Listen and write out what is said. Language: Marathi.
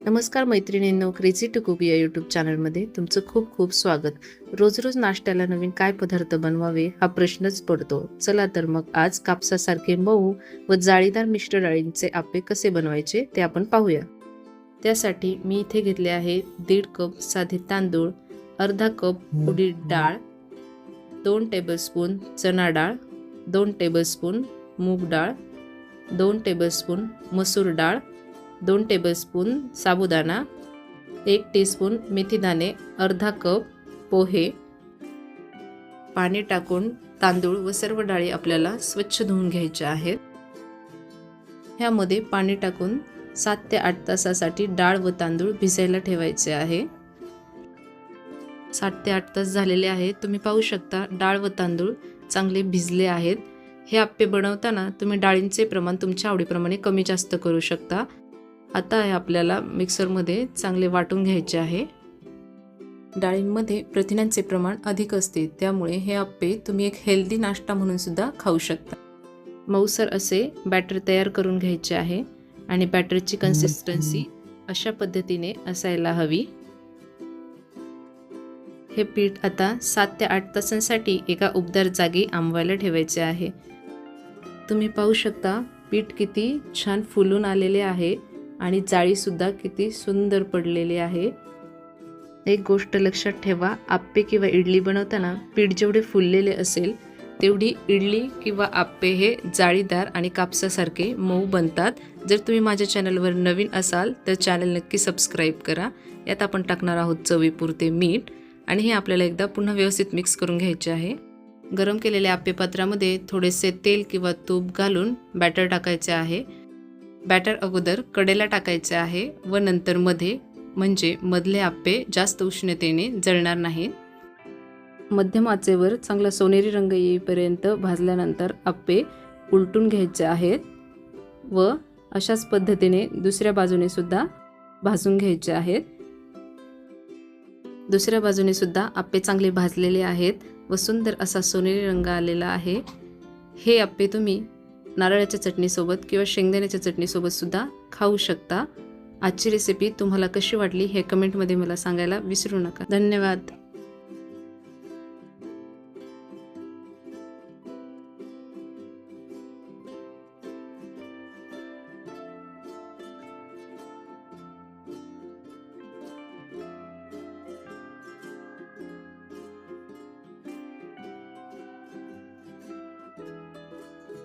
नमस्कार मैत्रिणींनो, क्रेझी टू कुक या यूट्यूब चॅनलमध्ये तुमचं खूप खूप स्वागत. रोज रोज नाश्त्याला नवीन काय पदार्थ बनवावे हा प्रश्नच पडतो. चला तर मग आज कापसासारखे मऊ व जाळीदार मिश्र डाळींचे आप्पे कसे बनवायचे ते आपण पाहूया. त्यासाठी मी इथे घेतले आहे 1.5 कप साधे तांदूळ, अर्धा कप उडीद डाळ, 2 टेबलस्पून चणा डाळ, 2 टेबलस्पून मूग डाळ, 2 टेबलस्पून मसूर डाळ, 2 टेबलस्पून साबुदाणा, 1 टीस्पून मेथीदाणे, अर्धा कप पोहे. पाणी टाकून तांदूळ व सर्व डाळी आपल्याला स्वच्छ धुवून घ्यायच्या आहेत. ह्यामध्ये पाणी टाकून 7 ते 8 तासासाठी डाळ व तांदूळ भिजायला ठेवायचे आहे. 7 ते 8 तास झालेले आहेत. तुम्ही पाहू शकता डाळ व तांदूळ चांगले भिजले आहेत. हे आप्पे बनवताना तुम्ही डाळींचे प्रमाण तुमच्या आवडीप्रमाणे कमी जास्त करू शकता. आता हे आपल्याला मिक्सरमध्ये चांगले वाटून घ्यायचे आहे. डाळींमध्ये प्रथिनांचे प्रमाण अधिक असते, त्यामुळे हे आप्पे तुम्ही एक हेल्दी नाश्ता म्हणून सुद्धा खाऊ शकता. मऊसर असे बॅटर तयार करून घ्यायचे आहे आणि बॅटरची कन्सिस्टन्सी अशा पद्धतीने असायला हवी. हे पीठ आता 7 ते 8 तासांसाठी एका उबदार जागी आंबवायला ठेवायचे आहे. तुम्ही पाहू शकता पीठ किती छान फुलून आलेले आहे आणि जाळीसुद्धा किती सुंदर पडलेली आहे. एक गोष्ट लक्षात ठेवा, आप्पे किंवा इडली बनवताना पीठ जेवढे फुललेले असेल तेवढी इडली किंवा आप्पे हे जाळीदार आणि कापसासारखे मऊ बनतात. जर तुम्ही माझ्या चॅनलवर नवीन असाल तर चॅनल नक्की सबस्क्राईब करा. यात आपण टाकणार आहोत चवीपुरते मीठ आणि हे आपल्याला एकदा पुन्हा व्यवस्थित मिक्स करून घ्यायचे आहे. गरम केलेल्या आप्पे पात्रामध्ये थोडेसे तेल किंवा तूप घालून बॅटर टाकायचे आहे. बॅटर अगोदर कडेला टाकायचे आहे व नंतर मध्ये, म्हणजे मधले आप्पे जास्त उष्णतेने जळणार नाहीत. मध्यम आचेवर चांगला सोनेरी रंग येईपर्यंत भाजल्यानंतर आप्पे उलटून घ्यायचे आहेत व अशाच पद्धतीने दुसऱ्या बाजूने सुद्धा भाजून घ्यायचे आहेत. दुसऱ्या बाजूने सुद्धा आप्पे चांगले भाजलेले आहेत व सुंदर असा सोनेरी रंग आलेला आहे. हे आप्पे तुम्ही नारळाच्या चटणीसोबत किंवा शेंगदाण्याच्या चटणीसोबत सुद्धा खाऊ शकता. आजची रेसिपी तुम्हाला कशी वाटली हे कमेंटमध्ये मला सांगायला विसरू नका. धन्यवाद.